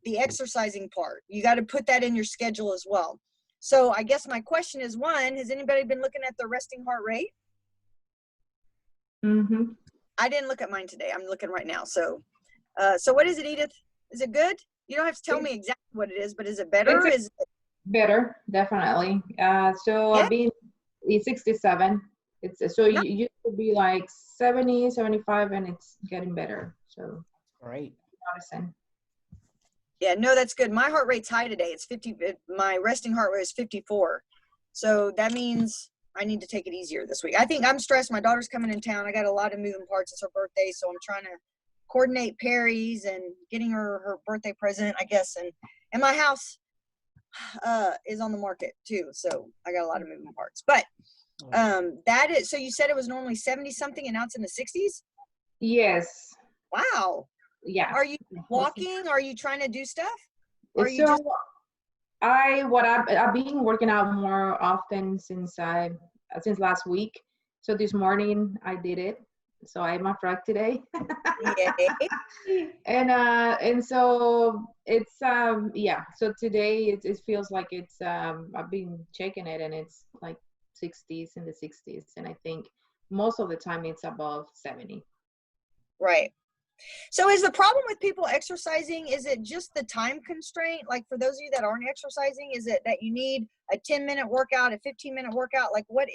the exercising part. You got to put that in your schedule as well. So I guess my question is, one, has anybody been looking at the resting heart rate? Mm-hmm. I didn't look at mine today. I'm looking right now. So what is it, Edith? Is it good? You don't have to tell me exactly what it is, but is it better? Is it better? Definitely. So yeah? I've been 67. It's so No. you used to be like 70, 75, and it's getting better. So Great. noticing. Yeah, no, that's good. My heart rate's high today. It's 50. My resting heart rate is 54. So that means I need to take it easier this week. I think I'm stressed. My daughter's coming in town. I got a lot of moving parts. It's her birthday, so I'm trying to coordinate Perry's and getting her birthday present, I guess. And my house is on the market too, so I got a lot of moving parts. But that is, so you said it was normally 70 something and now it's in the 60s? Yes. Wow. Yeah. Are you walking? Are you trying to do stuff? Or are you So just I've been working out more often since last week. So this morning I did it. So I'm a frog today. yay? And so it's yeah. So today it feels like it's I've been checking it and it's like 60s in the 60s, and I think most of the time it's above 70. Right. So is the problem with people exercising, is it just the time constraint? Like for those of you that aren't exercising, is it that you need a 10-minute workout, a 15-minute workout? Like what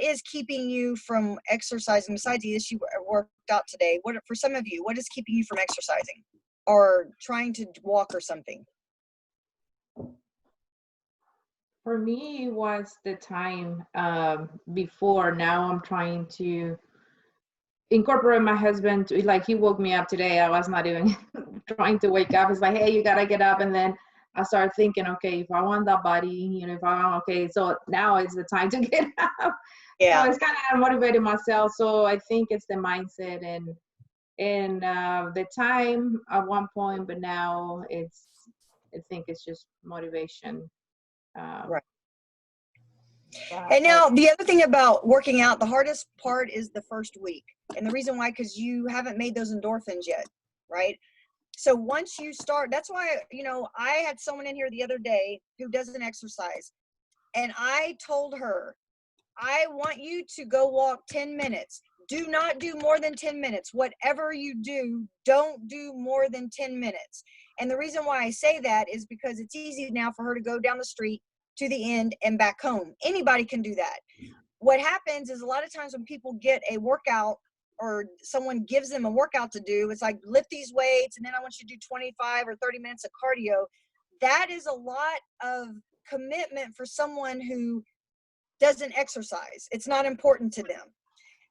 is keeping you from exercising besides the issue worked out today? What, for some of you, what is keeping you from exercising or trying to walk or something? For me, it was the time before. Now I'm trying to incorporate my husband. Like he woke me up today. I was not even trying to wake up. It's like, hey, you gotta get up. And then I started thinking, okay, if I want that body, if I want, okay, so now is the time to get up. Yeah. So it's kind of motivating myself. So I think it's the mindset and the time at one point, but now I think it's just motivation. Right. And now the other thing about working out, the hardest part is the first week. And the reason why, because you haven't made those endorphins yet, right? So once you start, that's why, I had someone in here the other day who doesn't exercise. And I told her, I want you to go walk 10 minutes. Do not do more than 10 minutes. Whatever you do, don't do more than 10 minutes. And the reason why I say that is because it's easy now for her to go down the street to the end and back home. Anybody can do that. What happens is a lot of times when people get a workout or someone gives them a workout to do, it's like lift these weights and then I want you to do 25 or 30 minutes of cardio. That is a lot of commitment for someone who doesn't exercise. It's not important to them.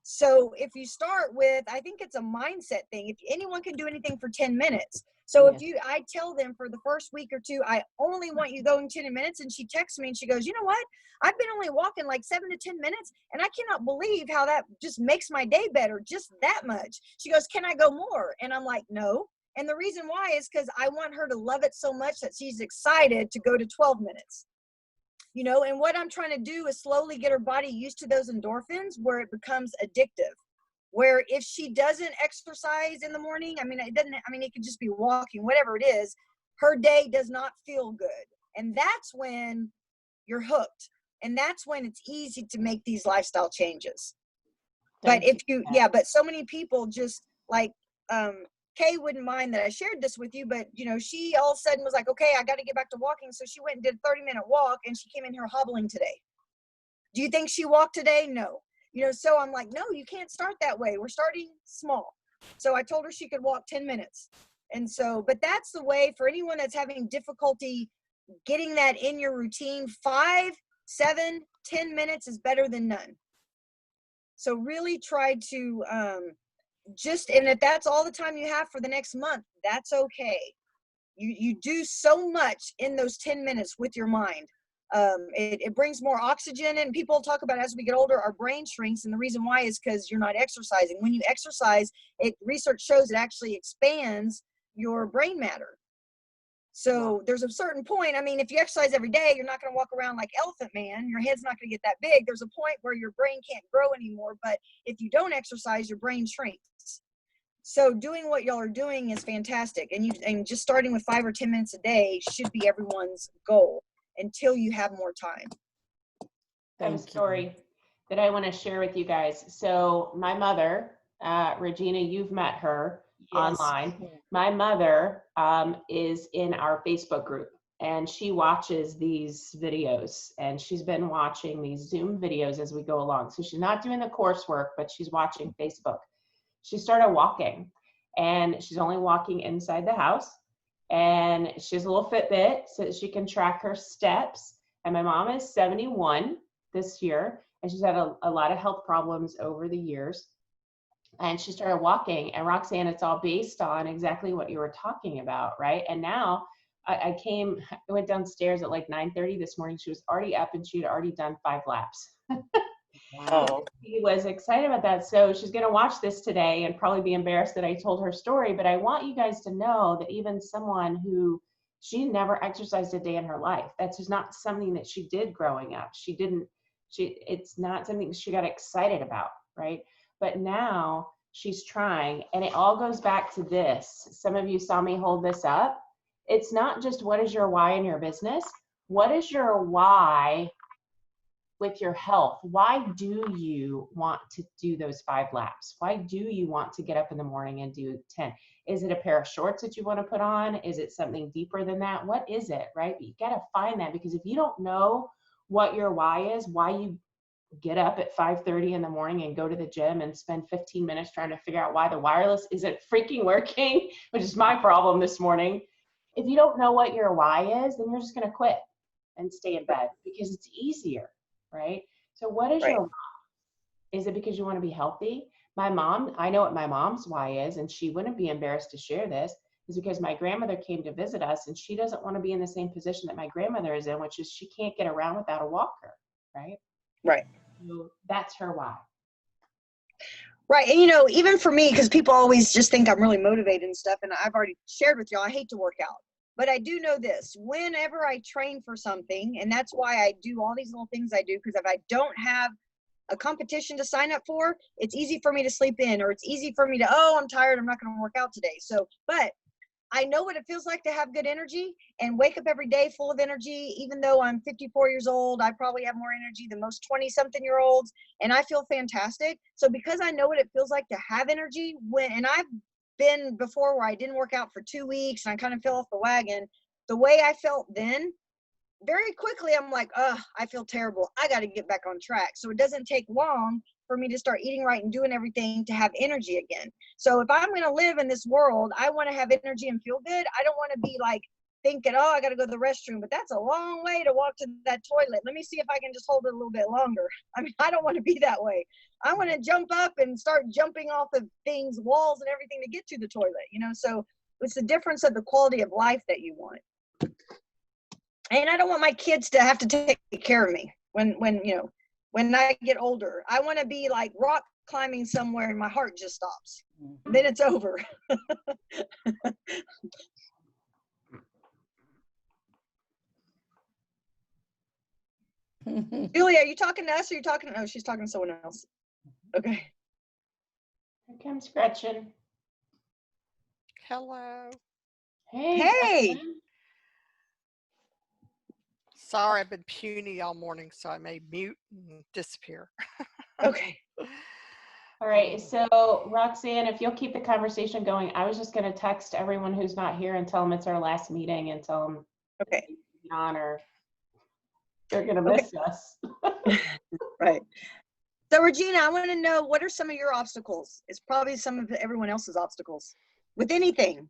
So if you start with, I think it's a mindset thing. If anyone can do anything for 10 minutes. So if I tell them for the first week or two, I only want you going 10 minutes. And she texts me and she goes, you know what? I've been only walking like 7 to 10 minutes. And I cannot believe how that just makes my day better. Just that much. She goes, can I go more? And I'm like, no. And the reason why is because I want her to love it so much that she's excited to go to 12 minutes. And what I'm trying to do is slowly get her body used to those endorphins where it becomes addictive. Where if she doesn't exercise in the morning, it could just be walking, whatever it is, her day does not feel good. And that's when you're hooked. And that's when it's easy to make these lifestyle changes. But but so many people just like, Kay wouldn't mind that I shared this with you, but she all of a sudden was like, okay, I got to get back to walking. So she went and did a 30-minute walk and she came in here hobbling today. Do you think she walked today? No. So I'm like, no, you can't start that way. We're starting small. So I told her she could walk 10 minutes. And so, but that's the way for anyone that's having difficulty getting that in your routine. 5, 7, 10 minutes is better than none. So really try to, and if that's all the time you have for the next month, that's okay. You do so much in those 10 minutes with your mind. It brings more oxygen, and people talk about as we get older, our brain shrinks. And the reason why is because you're not exercising. When you exercise, research shows it actually expands your brain matter. So there's a certain point. If you exercise every day, you're not going to walk around like Elephant Man. Your head's not going to get that big. There's a point where your brain can't grow anymore. But if you don't exercise, your brain shrinks. So doing what y'all are doing is fantastic. And just starting with 5 or 10 minutes a day should be everyone's goal until you have more time. I have a story that I want to share with you guys. So my mother, Regina, you've met her online. My mother is in our Facebook group, and she watches these videos, and she's been watching these Zoom videos as we go along. So she's not doing the coursework, but she's watching Facebook. She started walking, and she's only walking inside the house, and she has a little Fitbit so that she can track her steps. And my mom is 71 this year, and she's had a lot of health problems over the years. And she started walking, and Roxanne, it's all based on exactly what you were talking about, right? And now I went downstairs at like 9:30 this morning. She was already up, and she had already done 5 laps. Wow. She was excited about that. So she's going to watch this today and probably be embarrassed that I told her story. But I want you guys to know that even someone who, she never exercised a day in her life. That's just not something that she did growing up. It's not something she got excited about, right? But now she's trying, and it all goes back to this. Some of you saw me hold this up. It's not just what is your why in your business. What is your why with your health? Why do you want to do those 5 laps? Why do you want to get up in the morning and do 10? Is it a pair of shorts that you want to put on? Is it something deeper than that? What is it, right? But you got to find that, because if you don't know what your why is, why you get up at 5:30 in the morning and go to the gym and spend 15 minutes trying to figure out why the wireless isn't freaking working, which is my problem this morning. If you don't know what your why is, then you're just going to quit and stay in bed because it's easier, right? So what is your why? Is it because you want to be healthy? My mom, I know what my mom's why is, and she wouldn't be embarrassed to share this, is because my grandmother came to visit us, and she doesn't want to be in the same position that my grandmother is in, which is she can't get around without a walker, right? Right. So that's her why. Right. And even for me, because people always just think I'm really motivated and stuff, and I've already shared with y'all, I hate to work out. But I do know this, whenever I train for something, and that's why I do all these little things I do, because if I don't have a competition to sign up for, it's easy for me to sleep in, or it's easy for me to, I'm tired, I'm not going to work out today. So, but I know what it feels like to have good energy and wake up every day full of energy. Even though I'm 54 years old, I probably have more energy than most 20-something-year-olds, and I feel fantastic. So because I know what it feels like to have energy, and I've been before where I didn't work out for 2 weeks and I kind of fell off the wagon, the way I felt then, very quickly I'm like, I feel terrible. I got to get back on track. So it doesn't take long for me to start eating right and doing everything to have energy again. So if I'm going to live in this world, I want to have energy and feel good. I don't want to be like thinking, I got to go to the restroom, but that's a long way to walk to that toilet. Let me see if I can just hold it a little bit longer. I mean, I don't want to be that way. I want to jump up and start jumping off of things, walls and everything to get to the toilet, so it's the difference of the quality of life that you want. And I don't want my kids to have to take care of me when I get older. I want to be like rock climbing somewhere and my heart just stops. Then it's over. Julie, are you talking to us or are you talking to, she's talking to someone else. Okay. Here comes Gretchen. Hello. Hey. Sorry, I've been puny all morning, so I may mute and disappear. Okay. All right, so Roxanne, if you'll keep the conversation going, I was just going to text everyone who's not here and tell them it's our last meeting and tell them okay, honor. They're going to miss us. Right. So Regina, I want to know, what are some of your obstacles? It's probably some of everyone else's obstacles with anything.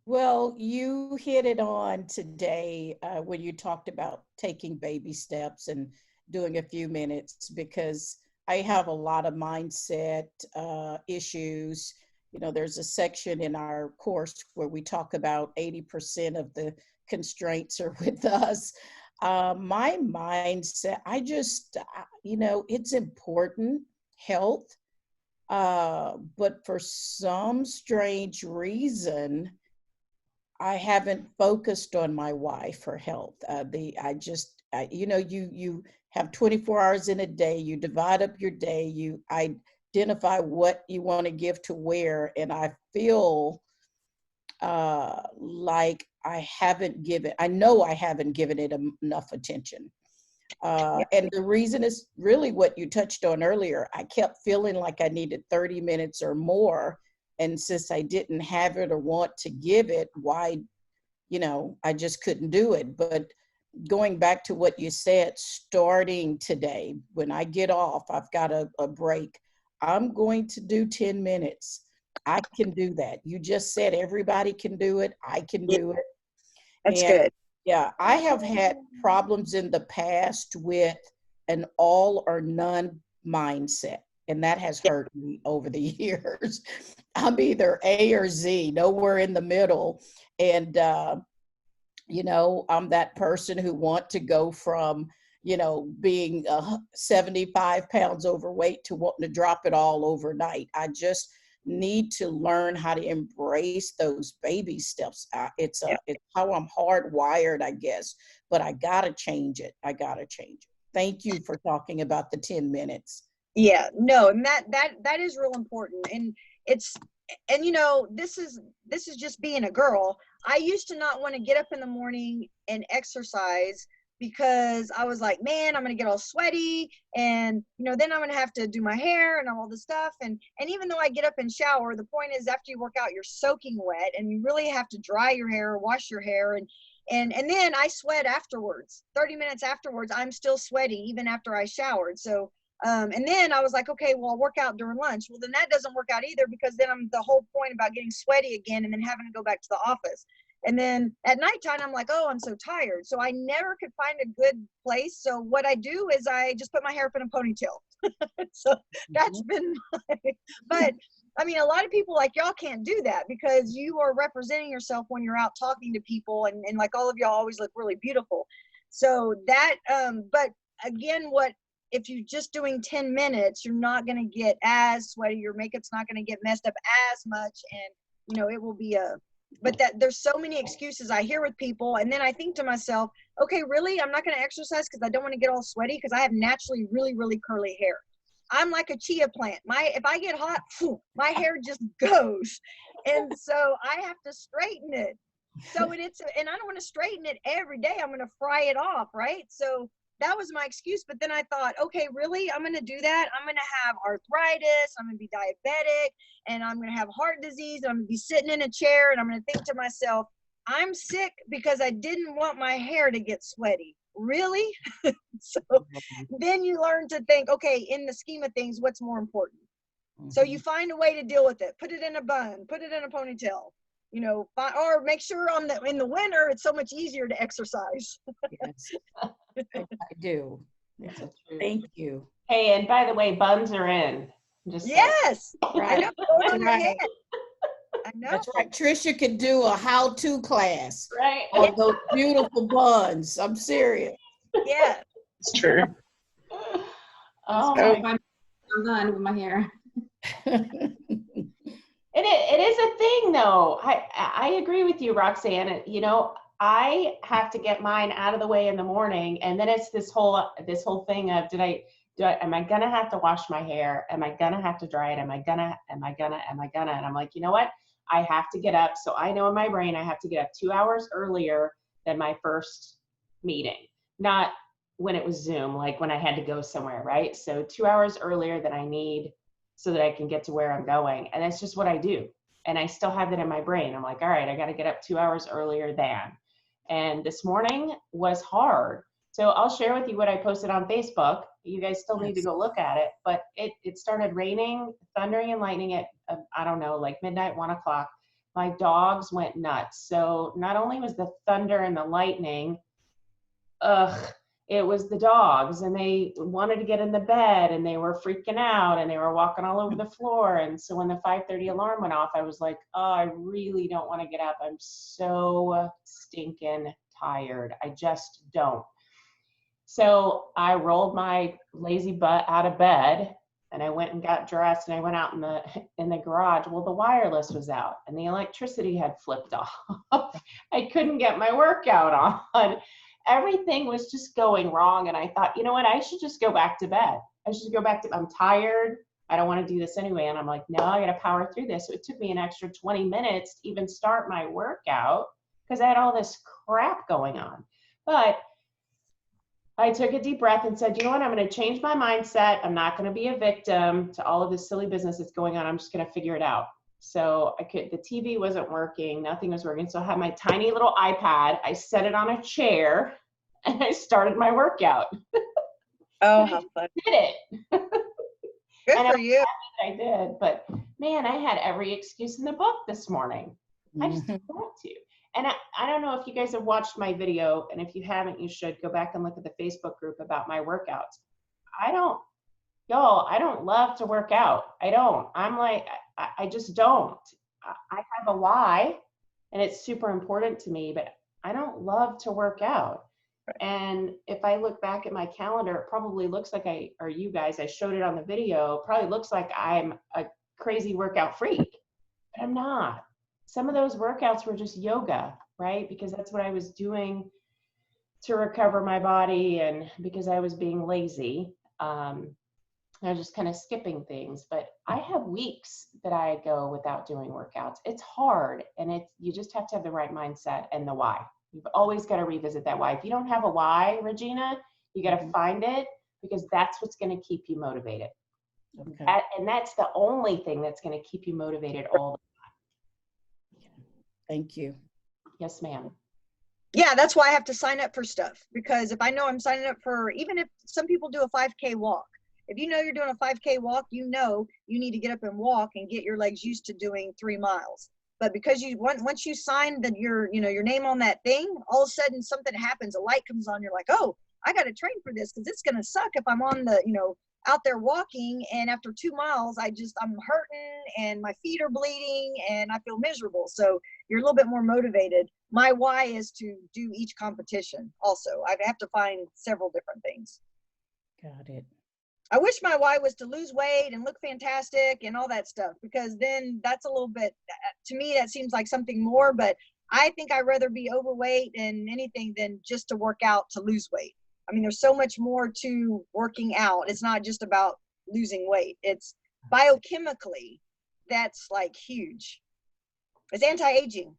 Well, you hit it on today when you talked about taking baby steps and doing a few minutes, because I have a lot of mindset issues. There's a section in our course where we talk about 80% of the constraints are with us. My mindset, it's important, health, but for some strange reason, I haven't focused on my why for health. You have 24 hours in a day, you divide up your day, I identify what you want to give to where, and I feel like I know I haven't given it enough attention. And the reason is really what you touched on earlier. I kept feeling like I needed 30 minutes or more. And since I didn't have it or want to give it, why, I just couldn't do it. But going back to what you said, starting today, when I get off, I've got a break. I'm going to do 10 minutes. I can do that. You just said everybody can do it. I can do it. That's And good. yeah, I have had problems in the past with an all or none mindset, and that has hurt me over the years. I'm either A or Z, nowhere in the middle. And, I'm that person who want to go from, being 75 pounds overweight to wanting to drop it all overnight. I just need to learn how to embrace those baby steps. It's how I'm hardwired, I guess, but I gotta change it. Thank you for talking about the 10 minutes. Yeah, no, and that is real important. And this is just being a girl. I used to not want to get up in the morning and exercise because I was like, man, I'm going to get all sweaty, and then I'm going to have to do my hair and all this stuff. And even though I get up and shower, the point is after you work out, you're soaking wet and you really have to dry your hair, wash your hair, and then I sweat afterwards. 30 minutes afterwards, I'm still sweaty even after I showered. So and then I was like, okay, well, I'll work out during lunch. Well, then that doesn't work out either, because then I'm the whole point about getting sweaty again and then having to go back to the office. And then at nighttime, I'm like, oh, I'm so tired. So I never could find a good place. So what I do is I just put my hair up in a ponytail. So that's been but I mean, a lot of people like y'all can't do that because you are representing yourself when you're out talking to people, and like all of y'all always look really beautiful. So that, but again, if you're just doing 10 minutes, you're not going to get as sweaty. Your makeup's not going to get messed up as much. And, it will be but there's so many excuses I hear with people. And then I think to myself, okay, really? I'm not going to exercise because I don't want to get all sweaty, because I have naturally really, really curly hair. I'm like a chia plant. If I get hot, my hair just goes. And so I have to straighten it. So and I don't want to straighten it every day. I'm going to fry it off. Right. So that was my excuse. But then I thought, okay, really? I'm going to do that. I'm going to have arthritis. I'm going to be diabetic, and I'm going to have heart disease. I'm going to be sitting in a chair, and I'm going to think to myself, I'm sick because I didn't want my hair to get sweaty. Really? So then you learn to think, okay, in the scheme of things, what's more important? So you find a way to deal with it. Put it in a bun, put it in a ponytail, or make sure in the winter, it's so much easier to exercise. Yes, I do. Thank you. Hey, and by the way, buns are in. Yes, right. I know. Go on your head. I know. That's right. Trisha could do a how-to class. Right. On those beautiful buns. I'm serious. Yeah. It's true. Oh, I'm done with my hair. It is a thing, though. I agree with you, Roxanne. I have to get mine out of the way in the morning, and then it's this whole thing of am I gonna have to wash my hair? Am I gonna have to dry it? Am I gonna? And I'm like, you know what? I have to get up. So I know in my brain I have to get up 2 hours earlier than my first meeting. Not when it was Zoom, like when I had to go somewhere, right? So 2 hours earlier than I need so that I can get to where I'm going. And that's just what I do. And I still have that in my brain. I'm like, all right, I got to get up 2 hours earlier than. And this morning was hard. So I'll share with you what I posted on Facebook. You guys still need to go look at it. But it started raining, thundering and lightning at, I don't know, like midnight, 1 o'clock. My dogs went nuts. So not only was the thunder and the lightning, it was the dogs, and they wanted to get in the bed, and they were freaking out, and they were walking all over the floor. And so when the 5:30 alarm went off, I was like, oh, I really don't want to get up. I'm so stinking tired. I just don't. So I rolled my lazy butt out of bed, and I went and got dressed, and I went out in the garage. Well, the wireless was out, and the electricity had flipped off. I couldn't get my workout on. Everything was just going wrong. And I thought, you know what? I should just go back to bed. I'm tired. I don't want to do this anyway. And I'm like, no, I got to power through this. So it took me an extra 20 minutes to even start my workout because I had all this crap going on. But I took a deep breath and said, you know what, I'm going to change my mindset. I'm not going to be a victim to all of this silly business that's going on. I'm just going to figure it out. So the TV wasn't working. Nothing was working. So I had my tiny little iPad. I set it on a chair and I started my workout. Oh, how fun. Did it. Good And for you. I did, but man, I had every excuse in the book this morning. I just didn't want to. And I don't know if you guys have watched my video, and if you haven't, you should go back and look at the Facebook group about my workouts. I don't love to work out. I don't. I'm like, I just don't. I have a why, and it's super important to me, but I don't love to work out. And if I look back at my calendar, it probably looks like I showed it on the video, probably looks like I'm a crazy workout freak, but I'm not. Some of those workouts were just yoga, right? Because that's what I was doing to recover my body, and because I was being lazy, I was just kind of skipping things. But I have weeks that I go without doing workouts. It's hard, and you just have to have the right mindset and the why. You've always got to revisit that why. If you don't have a why, Regina, you got to find it, because that's what's going to keep you motivated. Okay. And that's the only thing that's going to keep you motivated all the time. Thank you. Yes, ma'am. Yeah, that's why I have to sign up for stuff, because if I know I'm signing up for, even if some people do a 5K walk, if you know you're doing a 5K walk, you know you need to get up and walk and get your legs used to doing 3 miles. But because once you sign your name on that thing, all of a sudden something happens, a light comes on, you're like, oh, I got to train for this, because it's going to suck if I'm on the, out there walking, and after 2 miles, I'm hurting and my feet are bleeding and I feel miserable. So you're a little bit more motivated. My why is to do each competition also. I have to find several different things. Got it. I wish my why was to lose weight and look fantastic and all that stuff, because then that's a little bit, to me, that seems like something more, but I think I'd rather be overweight and anything than just to work out to lose weight. I mean, there's so much more to working out. It's not just about losing weight. It's biochemically, that's like huge. It's anti-aging.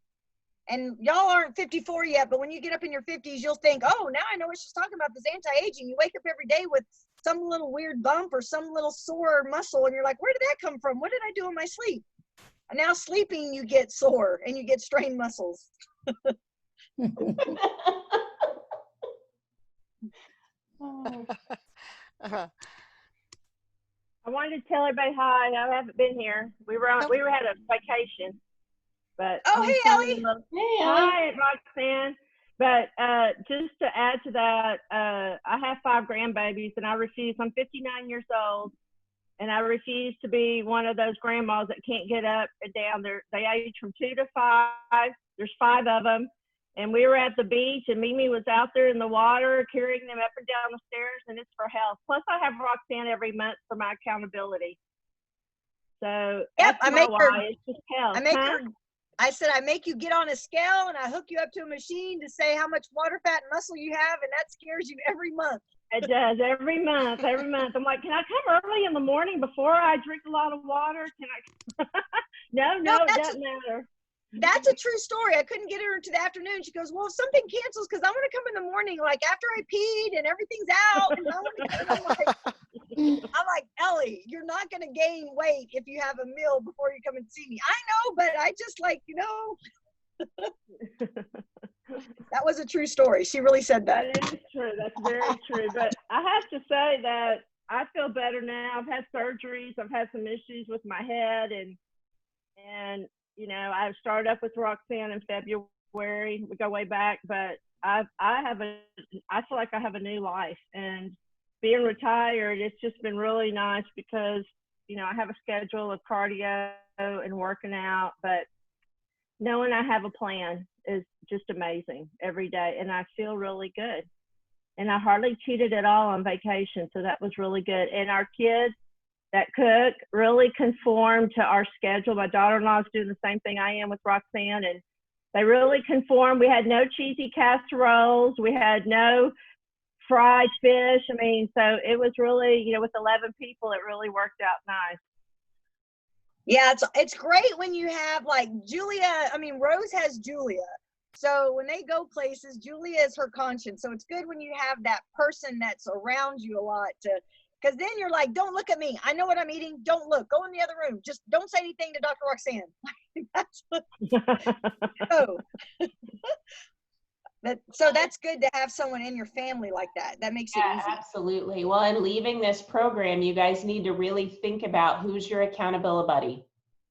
And y'all aren't 54 yet, but when you get up in your 50s, you'll think, oh, now I know what she's talking about, this anti-aging. You wake up every day with some little weird bump or some little sore muscle, and you're like, where did that come from? What did I do in my sleep? And now sleeping, you get sore and you get strained muscles. I wanted to tell everybody hi. I haven't been here. We had a vacation, but Oh, hey, Ellie. Hey, hi, Roxanne. But just to add to that, I have 5 grandbabies, and I refuse. I'm 59 years old, and I refuse to be one of those grandmas that can't get up and down. They age from 2 to 5. There's 5 of them. And we were at the beach, and Mimi was out there in the water carrying them up and down the stairs, and it's for health. Plus, I have Roxanne every month for my accountability. So Yep, that's my why. It's just health. I said I make you get on a scale, and I hook you up to a machine to say how much water, fat, and muscle you have, and that scares you every month. It does every month. Every month, I'm like, can I come early in the morning before I drink a lot of water? Can I? No, it doesn't matter. That's a true story. I couldn't get her into the afternoon. She goes, well, if something cancels, because I want to come in the morning, like after I peed and everything's out. And I want to I'm like, Ellie, you're not going to gain weight if you have a meal before you come and see me. I know, but I just that was a true story. She really said that. That is true. That's very true. But I have to say that I feel better now. I've had surgeries. I've had some issues with my head, and I started up with Roxanne in February. We go way back, but I feel like I have a new life, and being retired, it's just been really nice because, I have a schedule of cardio and working out, but knowing I have a plan is just amazing every day, and I feel really good. And I hardly cheated at all on vacation, so that was really good. And our kids that cook really conform to our schedule. My daughter-in-law is doing the same thing I am with Roxanne, and they really conform. We had no cheesy casseroles. We had no fried fish. I mean, so it was really, you know, with 11 people, it really worked out nice. Yeah, it's great when you have like Julia. I mean, Rose has Julia. So when they go places, Julia is her conscience. So it's good when you have that person that's around you a lot because then you're like, don't look at me. I know what I'm eating. Don't look. Go in the other room. Just don't say anything to Dr. Roxanne. That's what, oh. So that's good to have someone in your family like that. That makes it Yeah, easy. absolutely. Well, in leaving this program, you guys need to really think about who's your accountability buddy.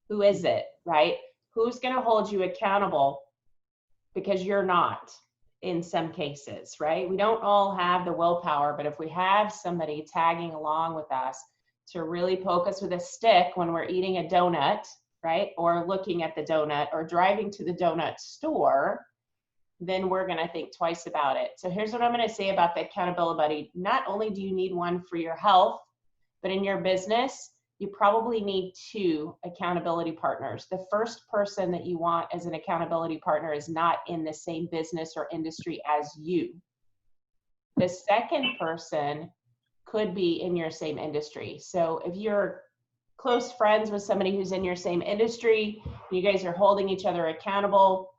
Who is it, right? Who's going to hold you accountable? Because you're not in some cases, right? We don't all have the willpower, but if we have somebody tagging along with us to really poke us with a stick when we're eating a donut, right? Or looking at the donut or driving to the donut store, then we're going to think twice about it. So here's what I'm going to say about the accountability buddy. Not only do you need one for your health, but in your business, you probably need 2 accountability partners. The first person that you want as an accountability partner is not in the same business or industry as you. The second person could be in your same industry. So if you're close friends with somebody who's in your same industry, you guys are holding each other accountable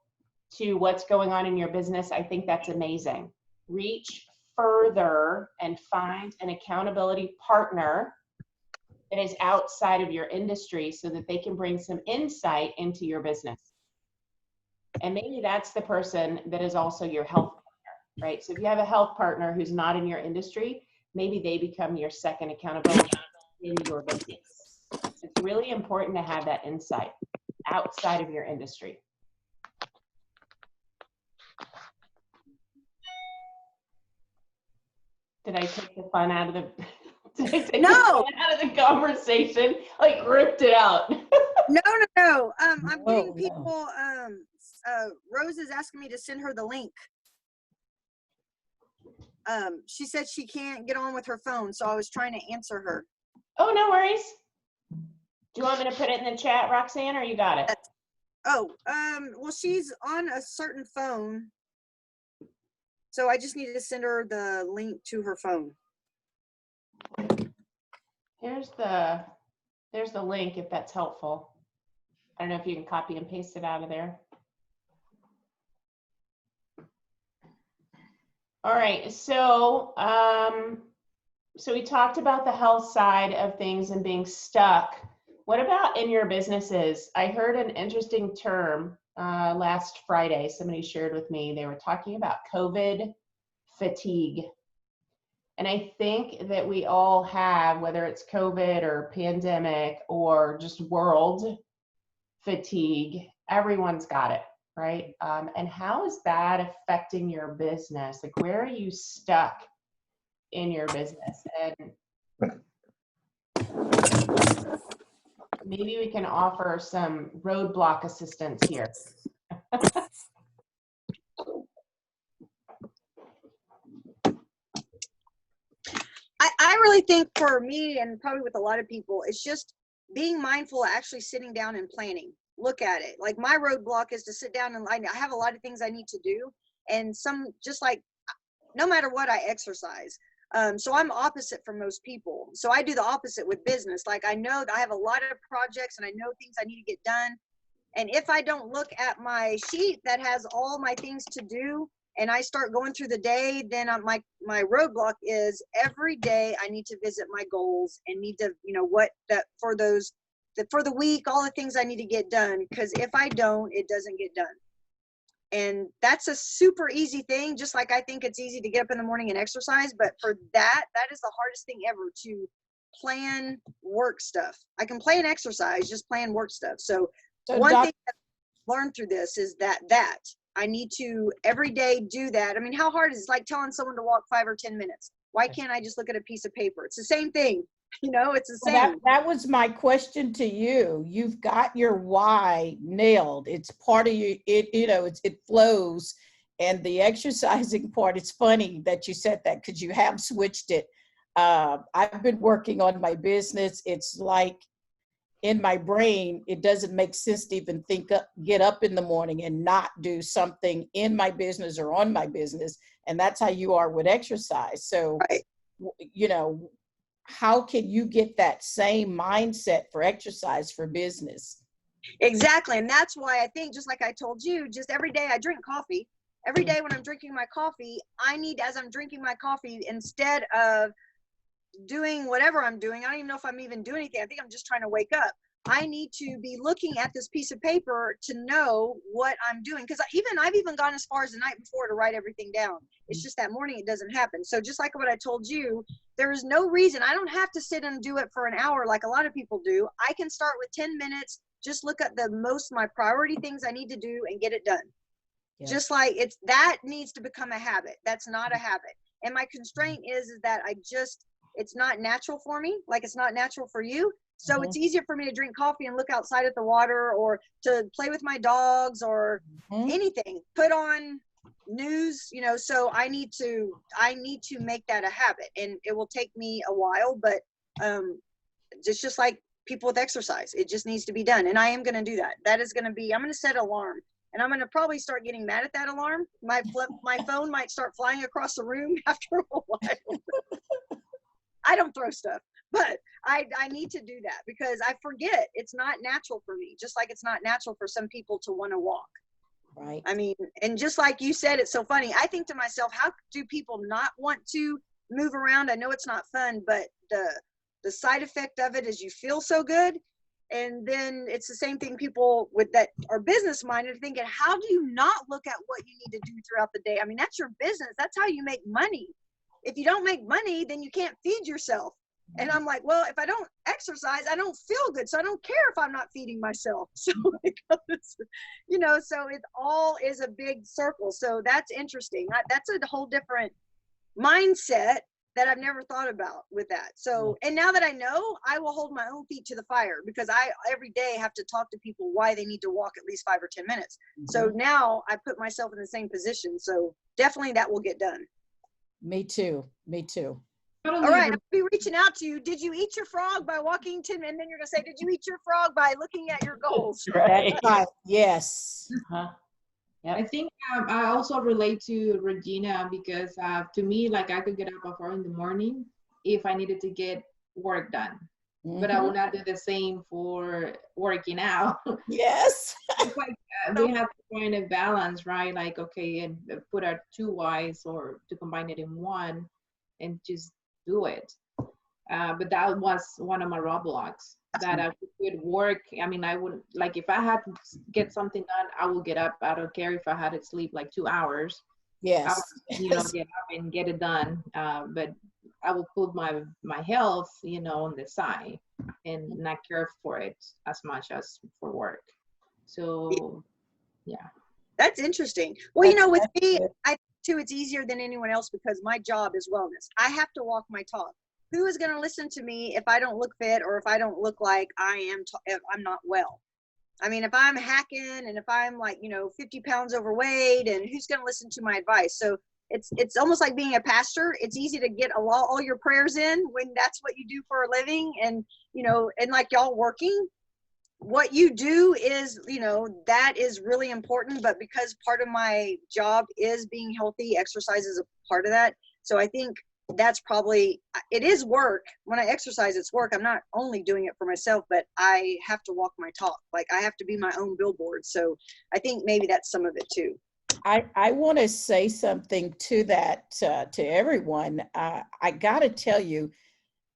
to what's going on in your business, I think that's amazing. Reach further and find an accountability partner that is outside of your industry so that they can bring some insight into your business. And maybe that's the person that is also your health partner, right? So if you have a health partner who's not in your industry, maybe they become your second accountability in your business. It's really important to have that insight outside of your industry. Did I take the fun out of the did I take the fun out of the conversation? Like ripped it out. No. I'm getting people Rose is asking me to send her the link. She said she can't get on with her phone, so I was trying to answer her. Oh, no worries. Do you want me to put it in the chat, Roxanne, or you got it? Oh, well, she's on a certain phone. So I just need to send her the link to her phone. There's the link if that's helpful. I don't know if you can copy and paste it out of there. All right, so so we talked about the health side of things and being stuck. What about in your businesses? I heard an interesting term last Friday. Somebody shared with me, they were talking about COVID fatigue. And I think that we all have, whether it's COVID or pandemic or just world fatigue, everyone's got it, right? And how is that affecting your business? Like, where are you stuck in your business? And maybe we can offer some roadblock assistance here. I really think for me, and probably with a lot of people, it's just being mindful of actually sitting down and planning. Look at it. Like my roadblock is to sit down and I have a lot of things I need to do. And just like, no matter what, I exercise. So I'm opposite from most people. So I do the opposite with business. Like I know that I have a lot of projects and I know things I need to get done. And if I don't look at my sheet that has all my things to do, and I start going through the day, then my roadblock is every day I need to visit my goals and need to, for the week, all the things I need to get done. Because if I don't, it doesn't get done. And that's a super easy thing. Just like I think it's easy to get up in the morning and exercise, but for that is the hardest thing ever, to plan work stuff. I can plan exercise, just plan work stuff. So one thing I've learned through this is that I need to every day do that. I mean, how hard is it? It's like telling someone to walk 5 or 10 minutes. Why can't I just look at a piece of paper? It's the same thing. It's the same. Well, that was my question to you. You've got your why nailed. It's part of you. It flows. And the exercising part, it's funny that you said that because you have switched it. I've been working on my business. It's like in my brain, it doesn't make sense to even get up in the morning and not do something in my business or on my business. And that's how you are with exercise. So, Right. you know, how can you get that same mindset for exercise for business? Exactly. And that's why I think, just like I told you, just every day I drink coffee. Every day when I'm drinking my coffee, I need, as I'm drinking my coffee, instead of doing whatever I'm doing, I don't even know if I'm even doing anything. I think I'm just trying to wake up. I need to be looking at this piece of paper to know what I'm doing. Because I've even gone as far as the night before to write everything down. It's just that morning it doesn't happen. So just like what I told you, there is no reason. I don't have to sit and do it for an hour like a lot of people do. I can start with 10 minutes, just look at my priority things I need to do and get it done. Yes. Just like that needs to become a habit. That's not a habit. And my constraint is that it's not natural for me. Like it's not natural for you. So it's easier for me to drink coffee and look outside at the water, or to play with my dogs, or anything, put on news, so I need to make that a habit, and it will take me a while, but just like people with exercise, it just needs to be done. And I am going to do that. That is going to be, I'm going to set an alarm, and I'm going to probably start getting mad at that alarm. My phone might start flying across the room after a while. I don't throw stuff, but I need to do that because I forget. It's not natural for me, just like it's not natural for some people to want to walk. Right. I mean, and just like you said, it's so funny. I think to myself, how do people not want to move around? I know it's not fun, but the side effect of it is you feel so good. And then it's the same thing, people with that are business minded are thinking, how do you not look at what you need to do throughout the day? I mean, that's your business. That's how you make money. If you don't make money, then you can't feed yourself. And I'm like, well, if I don't exercise, I don't feel good. So I don't care if I'm not feeding myself. So, so it all is a big circle. So that's interesting. That's a whole different mindset that I've never thought about with that. So, and now that I know, I will hold my own feet to the fire, because I every day have to talk to people why they need to walk at least 5 or 10 minutes. So now I put myself in the same position. So definitely that will get done. Me too. All right, I'll be reaching out to you. Did you eat your frog by walking 10? And then you're gonna say, did you eat your frog by looking at your goals? Right. Yes. Yep. I think I also relate to Regina because to me, like I could get up at 4 in the morning if I needed to get work done, but I would not do the same for working out. Yes. It's like we have to find a balance, right? Like, okay, and put our 2 whys or to combine it in one and just do it. But that was one of my roadblocks, that I would work. I mean, I would, like, if I had to get something done, I will get up. I don't care if I had to sleep like 2 hours. Yes. I would, get up and get it done. But I will put my health, on the side and not care for it as much as for work. So, yeah. That's interesting. Well, with me, I think too, it's easier than anyone else because my job is wellness. I have to walk my talk. Who is going to listen to me if I don't look fit, or if I don't look like if I'm not well? I mean, if I'm hacking and if I'm like, 50 pounds overweight, and who's going to listen to my advice? So it's almost like being a pastor. It's easy to get all your prayers in when that's what you do for a living. And, and like y'all working, what you do is, that is really important. But because part of my job is being healthy, exercise is a part of that. So I think that's probably, it is work. When I exercise, it's work. I'm not only doing it for myself, but I have to walk my talk. Like I have to be my own billboard. So I think maybe that's some of it too. I want to say something to that, to everyone. I got to tell you,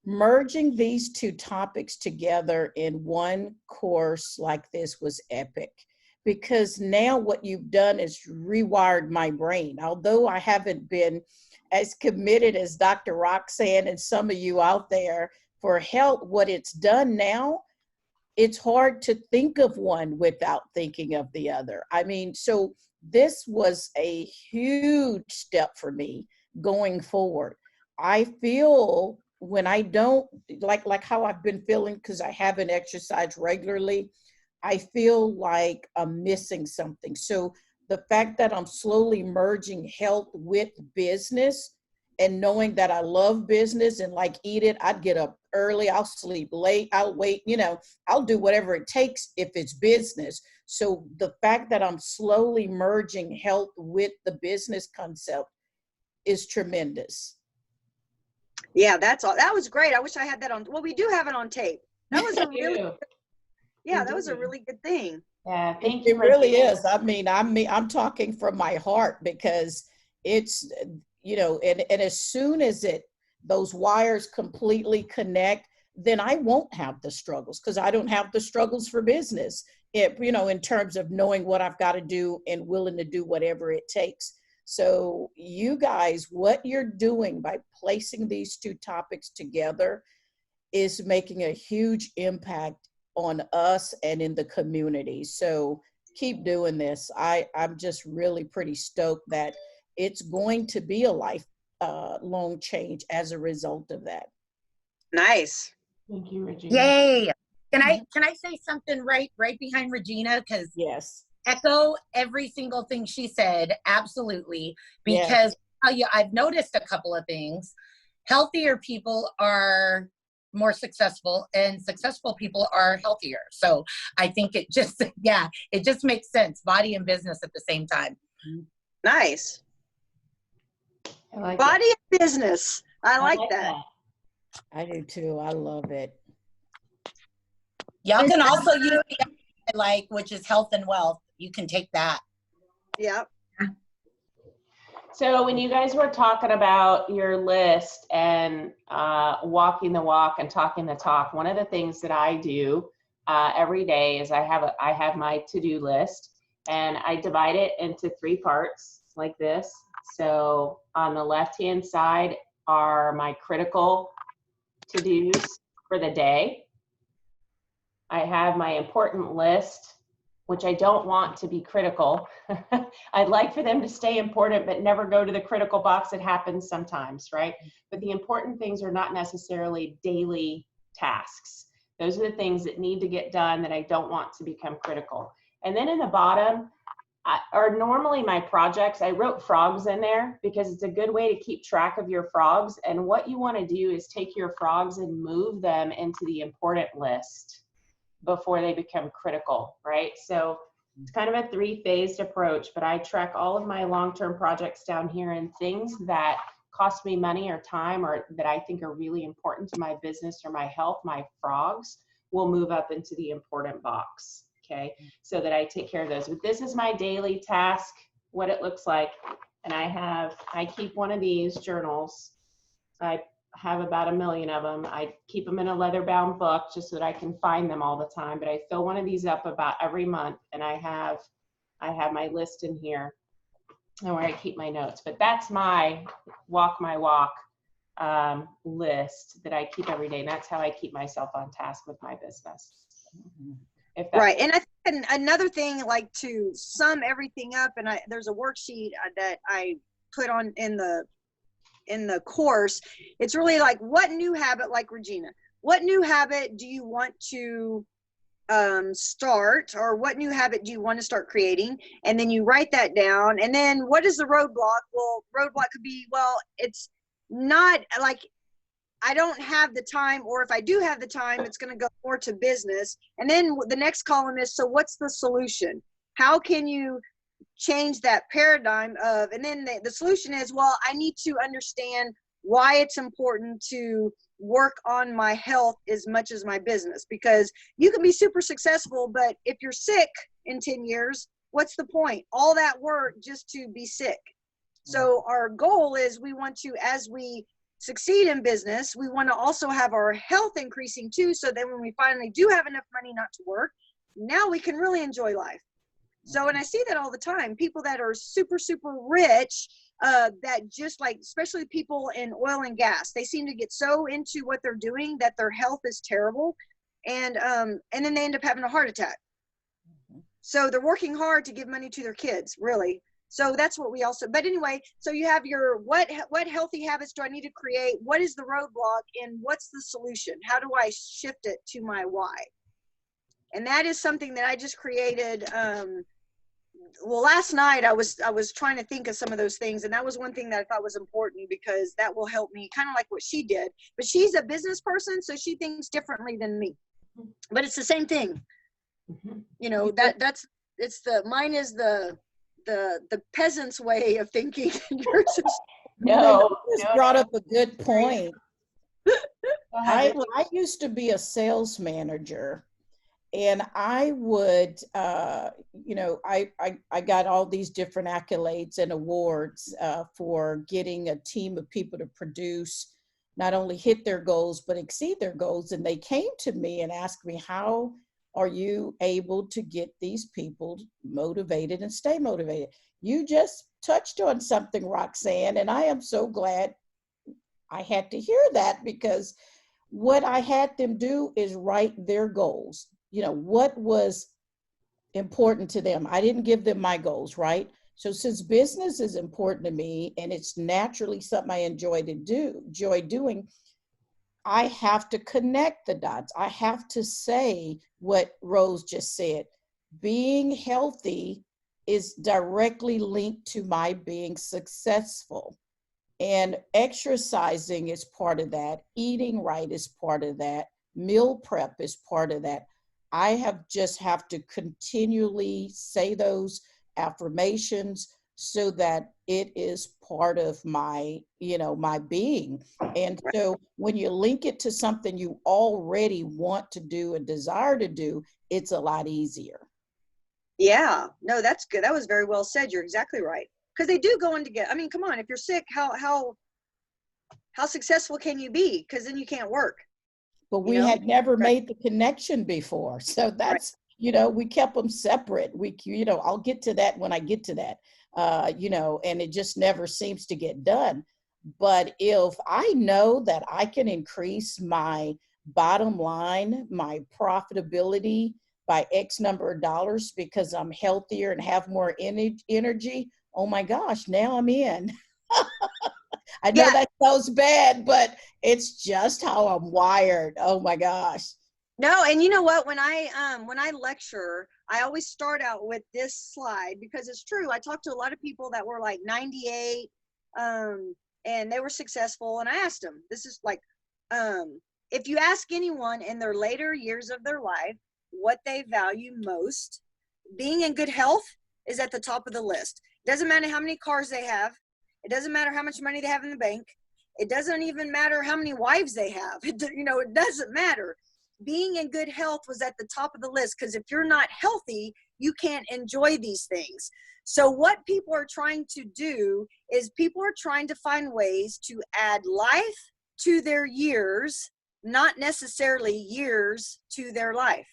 merging these 2 topics together in one course like this was epic, because now what you've done is rewired my brain. Although I haven't been as committed as Dr. Roxanne and some of you out there for health, what it's done now, it's hard to think of one without thinking of the other. I mean, so this was a huge step for me going forward. I feel when I don't, like how I've been feeling because I haven't exercised regularly, I feel like I'm missing something. So the fact that I'm slowly merging health with business and knowing that I love business and like eat it, I'd get up early, I'll sleep late, I'll wait, I'll do whatever it takes if it's business. So the fact that I'm slowly merging health with the business concept is tremendous. Yeah, that's all. That was great. I wish I had that on. Well, we do have it on tape. That was a really, yeah, that was a really good thing. Yeah, thank you. It really is. I mean, I'm talking from my heart, because it's, and as soon as those wires completely connect, then I won't have the struggles, because I don't have the struggles for business, in terms of knowing what I've got to do and willing to do whatever it takes. So you guys, what you're doing by placing these two topics together is making a huge impact on us and in the community. So keep doing this. I'm just really pretty stoked that it's going to be a lifelong change as a result of that. Nice. Thank you, Regina. Yay. Can I say something right behind Regina? Because yes, echo every single thing she said. Absolutely. Because yes. I'll tell you, I've noticed a couple of things. Healthier people are more successful, and successful people are healthier. So I think it just makes sense. Body and business at the same time. Nice. I like Body and business. I like that. I do too. I love it. Y'all can also use the other I like, which is health and wealth. You can take that. Yep. So when you guys were talking about your list and walking the walk and talking the talk, one of the things that I do every day is I have my to-do list, and I divide it into 3 parts like this. So on the left-hand side are my critical to-dos for the day. I have my important list, which I don't want to be critical. I'd like for them to stay important, but never go to the critical box. It happens sometimes, right? But the important things are not necessarily daily tasks. Those are the things that need to get done that I don't want to become critical. And then in the bottom are normally my projects. I wrote frogs in there because it's a good way to keep track of your frogs. And what you want to do is take your frogs and move them into the important list before they become critical, right? So it's kind of a 3-phased approach, but I track all of my long-term projects down here, and things that cost me money or time or that I think are really important to my business or my health, my frogs will move up into the important box, okay? So that I take care of those. But this is my daily task, what it looks like. And I keep one of these journals. I have about 1 million of them. I keep them in a leather bound book just so that I can find them all the time. But I fill one of these up about every month, and I have my list in here and where I keep my notes. But that's my walk list that I keep every day. And that's how I keep myself on task with my business. Right. And I think another thing, like to sum everything up, and there's a worksheet that I put on in the course. It's really like, what new habit, like Regina, what new habit do you want to start, or what new habit do you want to start creating? And then you write that down. And then what is the roadblock? Well, roadblock could be, well, it's not like I don't have the time, or if I do have the time, it's going to go more to business. And then the next column is, so what's the solution? How can you change that paradigm of, and then the solution is, well, I need to understand why it's important to work on my health as much as my business, because you can be super successful, but if you're sick in 10 years, what's the point? All that work just to be sick. So our goal is, we want to, as we succeed in business, we want to also have our health increasing too, so then when we finally do have enough money not to work, now we can really enjoy life. So, and I see that all the time, people that are super, super rich, that just like, especially people in oil and gas, they seem to get so into what they're doing that their health is terrible. And then they end up having a heart attack. So they're working hard to give money to their kids, really. So that's what we also, but anyway, so you have your, what healthy habits do I need to create? What is the roadblock, and what's the solution? How do I shift it to my why? And that is something that I just created well, last night I was trying to think of some of those things, and that was one thing that I thought was important because that will help me, kind of like what she did. But she's a business person, so she thinks differently than me. But it's the same thing. You know, mine is the peasant's way of thinking. Yours is, No, You just no, brought no. up a good point. Go ahead, I used to be a sales manager, and I would, you know, I got all these different accolades and awards for getting a team of people to produce, not only hit their goals, but exceed their goals. And they came to me and asked me, how are you able to get these people motivated and stay motivated? You just touched on something, Roxanne, and I am so glad I had to hear that, because what I had them do is write their goals. You know, what was important to them. I didn't give them my goals, right? So since business is important to me and it's naturally something I enjoy doing, I have to connect the dots. I have to say what Rose just said. Being healthy is directly linked to my being successful. And exercising is part of that. Eating right is part of that. Meal prep is part of that. I just have to continually say those affirmations so that it is part of my, you know, my being. And so when you link it to something you already want to do and desire to do, it's a lot easier. yeah, no, that's good. That was very well said. You're exactly right. Because they do go in together. I mean, come on, if you're sick, how successful can you be? Because then you can't work. But we had never made the connection before. So that's, you know, we kept them separate. You know, I'll get to that when I get to that, you know, and it just never seems to get done. But if I know that I can increase my bottom line, my profitability by X number of dollars because I'm healthier and have more energy, oh my gosh, now I'm in. I know that sounds bad, but it's just how I'm wired. Oh my gosh. No, and you know what? When I lecture, I always start out with this slide because it's true. I talked to a lot of people that were like 98, and they were successful. And I asked them, this is like, if you ask anyone in their later years of their life what they value most, being in good health is at the top of the list. Doesn't matter how many cars they have. It doesn't matter how much money they have in the bank. It doesn't even matter how many wives they have. It doesn't matter. Being in good health was at the top of the list, because if you're not healthy, you can't enjoy these things. So what people are trying to do is people are trying to find ways to add life to their years, not necessarily years to their life.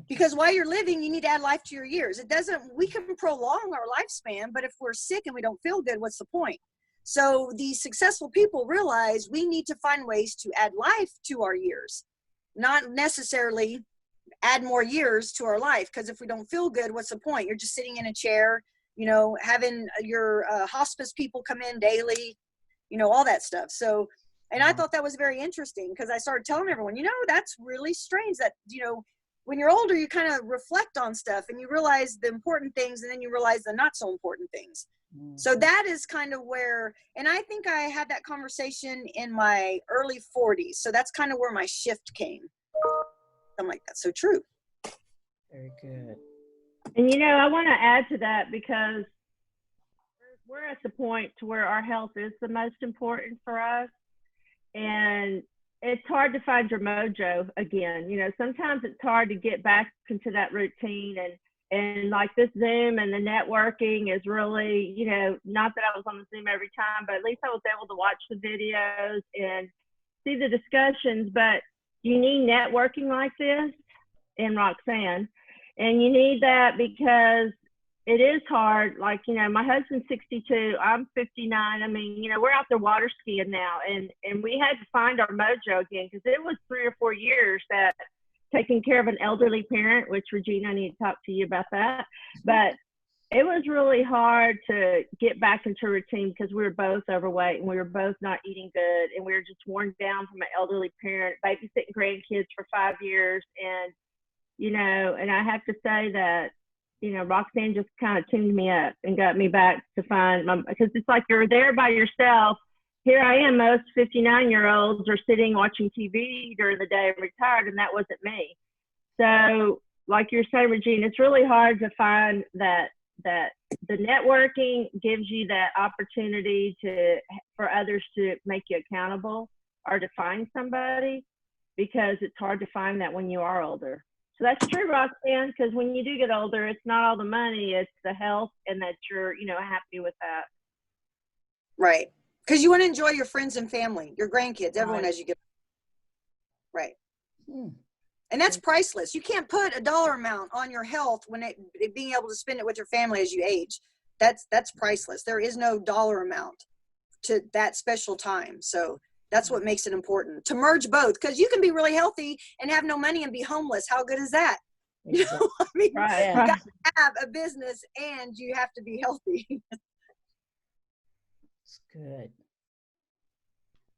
Because while you're living, you need to add life to your years. We can prolong our lifespan, but if we're sick and we don't feel good, what's the point? So these successful people realize we need to find ways to add life to our years, not necessarily add more years to our life. Because if we don't feel good, what's the point? You're just sitting in a chair, you know, having your hospice people come in daily, you know, all that stuff. So, and I thought that was very interesting, because I started telling everyone, you know, that's really strange that, you know, when you're older, you kind of reflect on stuff and you realize the important things, and then you realize the not so important things. So that is kind of where, and I think I had that conversation in my early 40s. So that's kind of where my shift came. I'm like, that's so true. Very good. And, you know, I want to add to that, because we're at the point to where our health is the most important for us. And it's hard to find your mojo again. You know, sometimes it's hard to get back into that routine, and like this Zoom and the networking is really, you know, not that I was on the Zoom every time, but at least I was able to watch the videos and see the discussions. But you need networking like this in Roxanne, and you need that because it is hard. Like, you know, my husband's 62, I'm 59. I mean, you know, we're out there water skiing now, and we had to find our mojo again, because it was 3 or 4 years that taking care of an elderly parent, which Regina, I need to talk to you about that. But it was really hard to get back into routine, because we were both overweight and we were both not eating good, and we were just worn down from an elderly parent, babysitting grandkids for 5 years. And, you know, and I have to say that you know, Roxanne just kind of tuned me up and got me back to find my, because it's like you're there by yourself. Here I am, most 59-year-olds are sitting watching TV during the day retired, and that wasn't me. So like you're saying, Regina, it's really hard to find that the networking gives you that opportunity for others to make you accountable or to find somebody, because it's hard to find that when you are older. So that's true, Roxanne, because when you do get older, it's not all the money, it's the health, and that you're, you know, happy with that. Right. Because you want to enjoy your friends and family, your grandkids, everyone Right. as you get. Right. And that's priceless. You can't put a dollar amount on your health when it being able to spend it with your family as you age. That's priceless. There is no dollar amount to that special time. So that's what makes it important to merge both, because you can be really healthy and have no money and be homeless. How good is that? You know, I mean, Right. you got to have a business and you have to be healthy. It's good.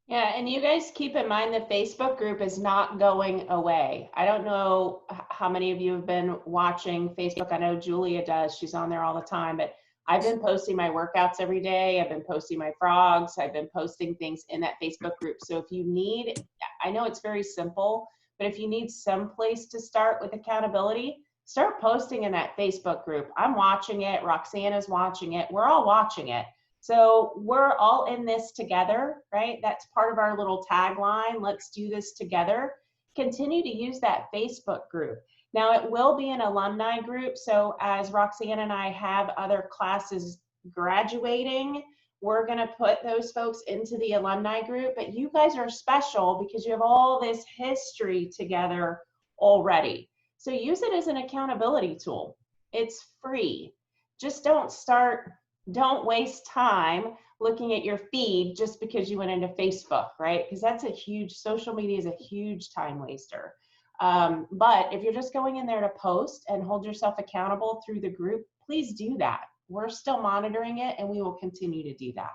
Yeah, and you guys keep in mind the Facebook group is not going away. I don't know how many of you have been watching Facebook. I know Julia does. She's on there all the time, but I've been posting my workouts every day. I've been posting my frogs. I've been posting things in that Facebook group. So if you need, I know it's very simple, but if you need some place to start with accountability, start posting in that Facebook group. I'm watching it. Roxanne is watching it. We're all watching it. So we're all in this together, right? That's part of our little tagline. Let's do this together. Continue to use that Facebook group. Now it will be an alumni group. So as Roxanne and I have other classes graduating, we're going to put those folks into the alumni group. But you guys are special because you have all this history together already. So use it as an accountability tool. It's free. Just don't waste time looking at your feed just because you went into Facebook, right? Because that's a huge, social media is a huge time waster. But if you're just going in there to post and hold yourself accountable through the group, please do that. We're still monitoring it and we will continue to do that.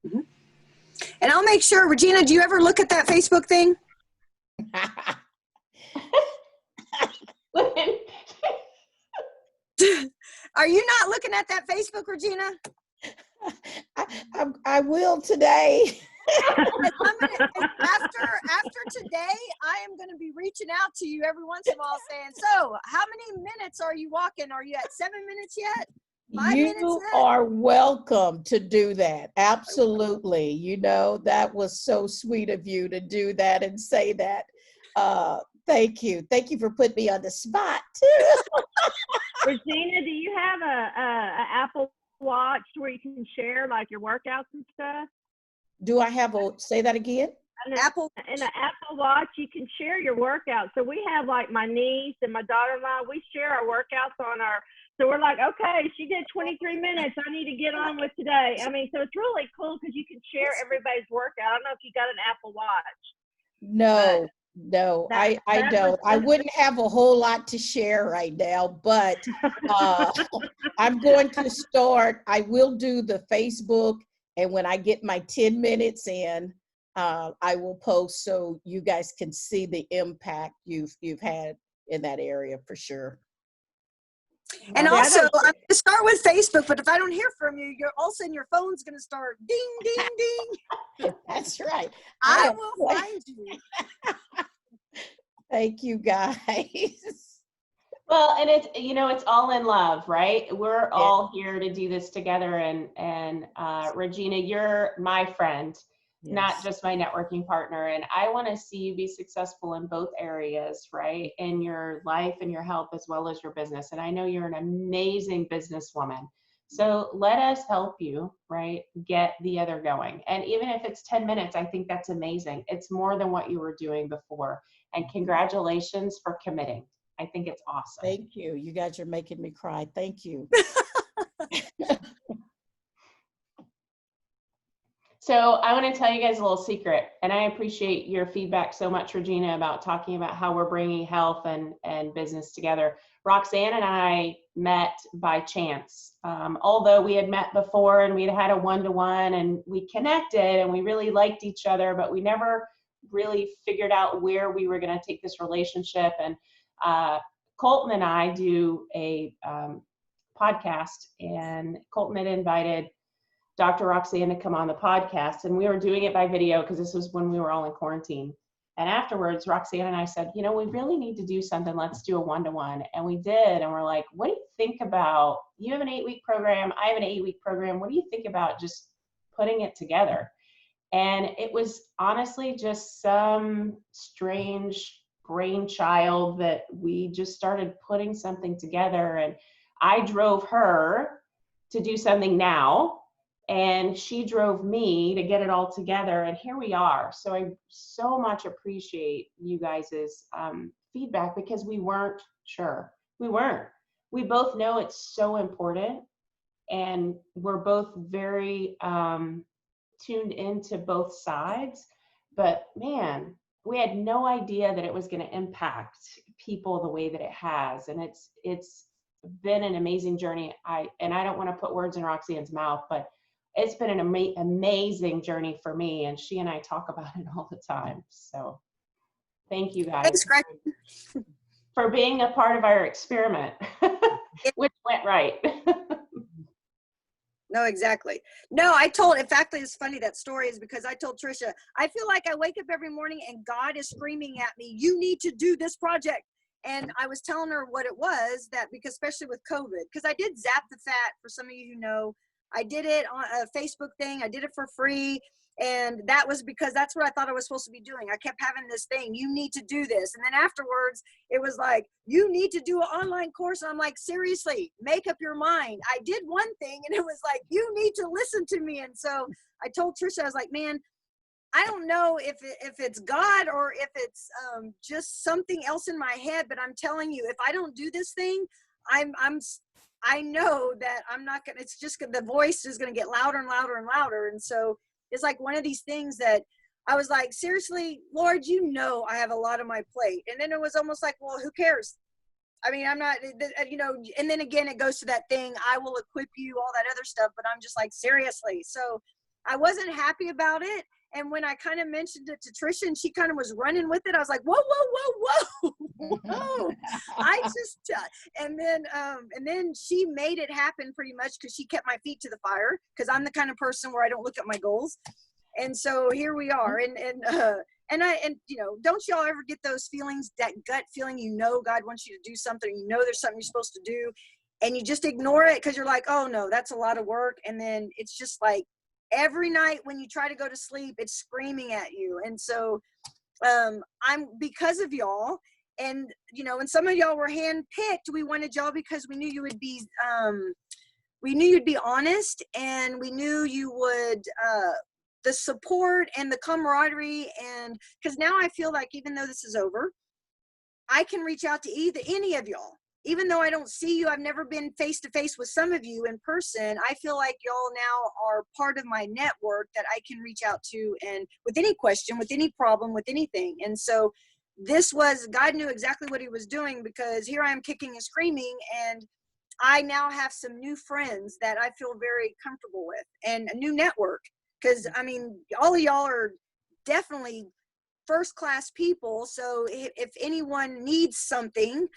Mm-hmm. And I'll make sure, Regina, do you ever look at that Facebook thing? Are you not looking at that Facebook, Regina? I will today. After today, I am going to be reaching out to you every once in a while saying, so how many minutes are you walking? Are you at 7 minutes yet? 5 minutes You yet? are welcome to do that. Absolutely. You know, that was so sweet of you to do that and say that. Thank you. Thank you for putting me on the spot too. Regina, do you have a Apple Watch where you can share like your workouts and stuff? Do I have say that again? In the Apple Watch, you can share your workouts. So we have like my niece and my daughter-in-law, we share our workouts on so we're like, okay, she did 23 minutes. I need to get on with today. I mean, so it's really cool because you can share everybody's workout. I don't know if you got an Apple Watch. No, I don't. I wouldn't have a whole lot to share right now, but I'm going to start. I will do the Facebook, and when I get my 10 minutes in, I will post so you guys can see the impact you've had in that area for sure. And also, I'm going to start with Facebook, but if I don't hear from you, all of a sudden your phone's going to start ding, ding, ding. That's right. I will find you. Thank you, guys. Well, and it's all in love, right? We're all here to do this together. And Regina, you're my friend, not just my networking partner. And I want to see you be successful in both areas, right? In your life and your health, as well as your business. And I know you're an amazing businesswoman. So let us help you, right? Get the other going. And even if it's 10 minutes, I think that's amazing. It's more than what you were doing before. And congratulations for committing. I think it's awesome. Thank you. You guys are making me cry. Thank you. So I want to tell you guys a little secret, and I appreciate your feedback so much, Regina, about talking about how we're bringing health and business together. Roxanne and I met by chance. Although we had met before and we'd had a one-to-one and we connected and we really liked each other, but we never really figured out where we were going to take this relationship. And Colton and I do a podcast, and Colton had invited Dr. Roxanne to come on the podcast, and we were doing it by video because this was when we were all in quarantine. And afterwards, Roxanne and I said, you know, we really need to do something. Let's do a one-to-one. And we did. And we're like, what do you think about, you have an 8-week program, I have an 8-week program. What do you think about just putting it together? And it was honestly just some strange brainchild that we just started putting something together. And I drove her to do something now, and she drove me to get it all together, and here we are. So I so much appreciate you guys' feedback, because we weren't sure. We weren't. We both know it's so important, and we're both very tuned into both sides. But man, we had no idea that it was going to impact people the way that it has, and it's been an amazing journey. I don't want to put words in Roxanne's mouth, but it's been an amazing journey for me, and she and I talk about it all the time. So thank you guys. Thanks, Greg. For being a part of our experiment, which went right. No, exactly. No, in fact, it's funny, that story is because I told Trisha, I feel like I wake up every morning and God is screaming at me, you need to do this project. And I was telling her what it was, that because especially with COVID, because I did Zap the Fat, for some of you who know, I did it on a Facebook thing. I did it for free. And that was because that's what I thought I was supposed to be doing. I kept having this thing, you need to do this. And then afterwards, it was like, you need to do an online course. And I'm like, seriously, make up your mind. I did one thing and it was like, you need to listen to me. And so I told Trisha, I was like, man, I don't know if it's God or if it's just something else in my head, but I'm telling you, if I don't do this thing, I know that I'm not gonna, it's just the voice is gonna get louder and louder and louder. And so it's like one of these things that I was like, seriously, Lord, you know, I have a lot on my plate. And then it was almost like, well, who cares? I mean, I'm not, you know, and then again, it goes to that thing, I will equip you, all that other stuff, but I'm just like, seriously. So I wasn't happy about it. And when I kind of mentioned it to Trisha and she kind of was running with it, I was like, whoa, whoa, whoa, whoa, whoa. I just, and then she made it happen pretty much because she kept my feet to the fire, because I'm the kind of person where I don't look at my goals. And so here we are. And you know, don't y'all ever get those feelings, that gut feeling, you know, God wants you to do something, you know, there's something you're supposed to do, and you just ignore it because you're like, oh no, that's a lot of work. And then it's just like, every night when you try to go to sleep, it's screaming at you. And so I'm, because of y'all, and you know, and some of y'all were handpicked, we wanted y'all because we knew you would be you'd be honest, and we knew you would the support and the camaraderie. And because now I feel like even though this is over, I can reach out to any of y'all. Even though I don't see you, I've never been face to face with some of you in person, I feel like y'all now are part of my network that I can reach out to, and with any question, with any problem, with anything. And so this was, God knew exactly what he was doing, because here I am kicking and screaming, and I now have some new friends that I feel very comfortable with, and a new network. Because I mean, all of y'all are definitely first-class people. So if anyone needs something,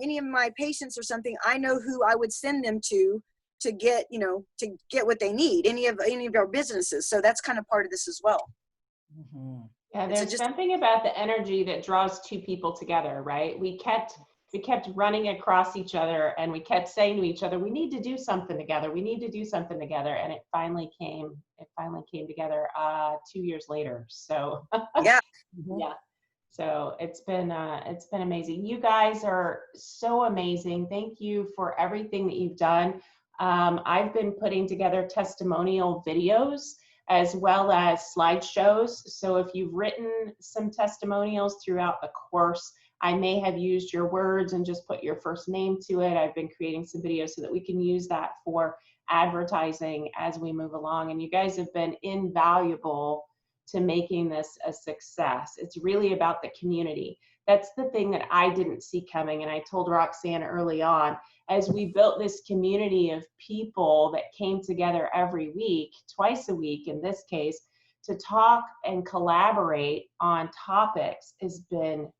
any of my patients or something, I know who I would send them to get, you know, to get what they need, any of our businesses. So that's kind of part of this as well. Mm-hmm. Yeah, there's something about the energy that draws two people together, right? We kept running across each other, and we kept saying to each other, we need to do something together. We need to do something together. And it finally came together 2 years later. So Yeah. yeah. So it's been amazing. You guys are so amazing. Thank you for everything that you've done. I've been putting together testimonial videos as well as slideshows. So if you've written some testimonials throughout the course, I may have used your words and just put your first name to it. I've been creating some videos so that we can use that for advertising as we move along. And you guys have been invaluable to making this a success. It's really about the community. That's the thing that I didn't see coming. And I told Roxanne early on, as we built this community of people that came together every week, twice a week in this case, to talk and collaborate on topics has been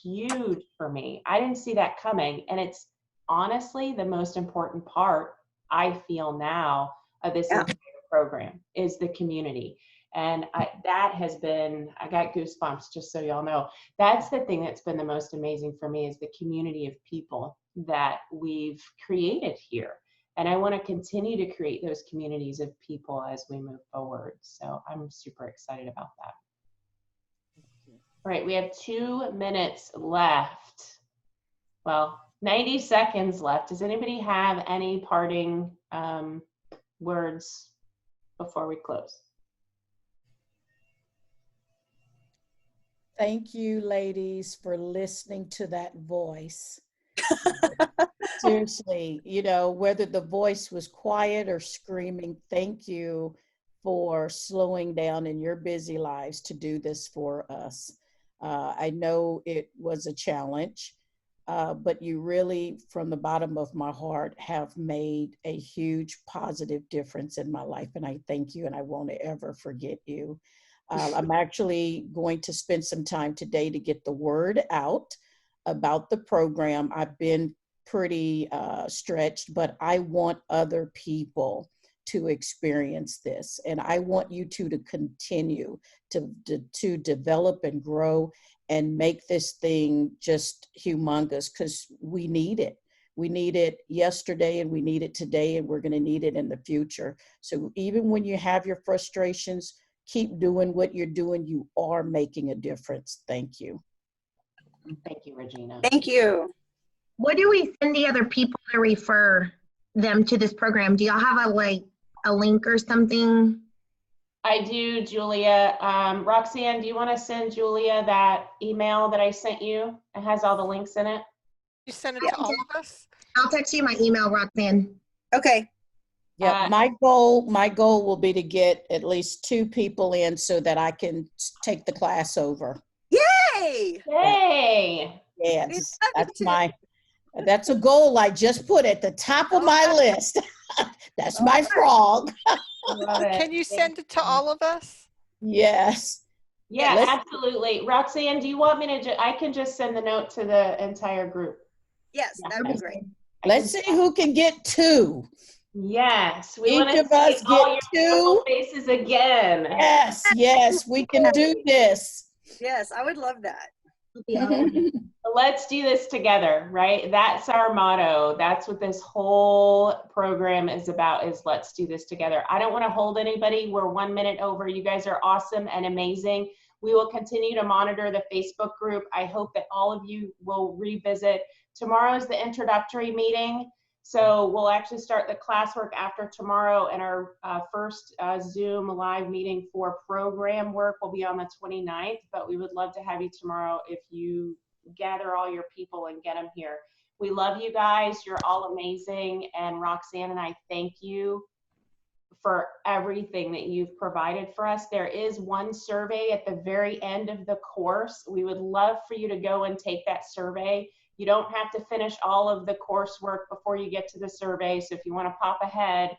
huge for me. I didn't see that coming. And it's honestly the most important part I feel now of this entire program is the community. And that has been, I got goosebumps, just so y'all know. That's the thing that's been the most amazing for me, is the community of people that we've created here. And I want to continue to create those communities of people as we move forward. So I'm super excited about that. All right, we have 2 minutes left. Well, 90 seconds left. Does anybody have any parting words before we close? Thank you, ladies, for listening to that voice. Seriously, you know, whether the voice was quiet or screaming, thank you for slowing down in your busy lives to do this for us. I know it was a challenge, but you really, from the bottom of my heart, have made a huge positive difference in my life. And I thank you, and I won't ever forget you. I'm actually going to spend some time today to get the word out about the program. I've been pretty stretched, but I want other people to experience this. And I want you two to continue to develop and grow and make this thing just humongous, because we need it. We need it yesterday, and we need it today, and we're going to need it in the future. So even when you have your frustrations, keep doing what you're doing. You are making a difference. Thank you. Thank you, Regina. Thank you. What do we send the other people to refer them to this program? Do y'all have a link or something? I do, Julia. Roxanne, do you want to send Julia that email that I sent you? It has all the links in it. You send it to all of us? I'll text you my email, Roxanne. Okay. Yeah, my goal will be to get at least 2 people in so that I can take the class over. Yay! Yay! Yes, that's a goal I just put at the top of my list. That's my frog. Love it. Can you send it to all of us? Yes. Yeah, absolutely. Roxanne, do you want me to, I can just send the note to the entire group. Yes, that would be great. Let's see who can get 2. Yes, we Each want to of us see all get your 2. beautiful faces again. Yes, we can do this. Yes, I would love that. Let's do this together, right? That's our motto. That's what this whole program is about, is let's do this together. I don't want to hold anybody. We're 1 minute over. You guys are awesome and amazing. We will continue to monitor the Facebook group. I hope that all of you will revisit. Tomorrow is the introductory meeting. So we'll actually start the classwork after tomorrow, and our first Zoom live meeting for program work will be on the 29th, but we would love to have you tomorrow if you gather all your people and get them here. We love you guys. You're all amazing. And Roxanne and I thank you for everything that you've provided for us. There is one survey at the very end of the course. We would love for you to go and take that survey. You don't have to finish all of the coursework before you get to the survey. So if you want to pop ahead,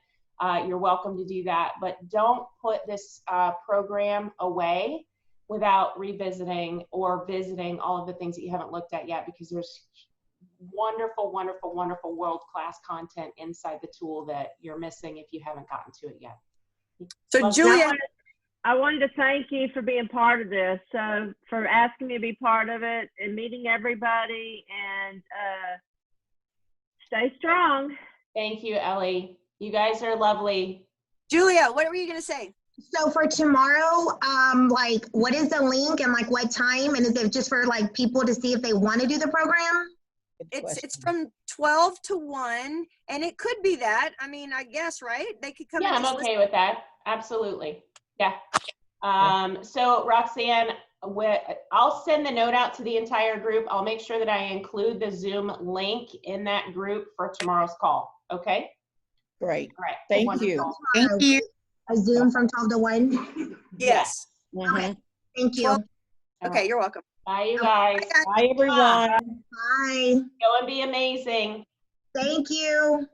you're welcome to do that. But don't put this program away without revisiting or visiting all of the things that you haven't looked at yet, because there's wonderful, wonderful, wonderful world-class content inside the tool that you're missing if you haven't gotten to it yet. So Julia, I wanted to thank you for being part of this, for asking me to be part of it and meeting everybody, and stay strong. Thank you, Ellie. You guys are lovely. Julia, what were you going to say? So for tomorrow, what is the link and what time? And is it just for people to see if they want to do the program? It's from 12 to 1, and it could be that. I mean, I guess, right? They could come. Yeah, I'm okay with that. Absolutely. Yeah. So Roxanne, I'll send the note out to the entire group. I'll make sure that I include the Zoom link in that group for tomorrow's call. Okay? Great. All right. Thank Wonderful. you. Thank you. A Zoom from 12 to 1? Yes. Okay. Thank you. Okay, you're welcome. Bye, you guys. Bye, everyone. Bye. Go and be amazing. Thank you.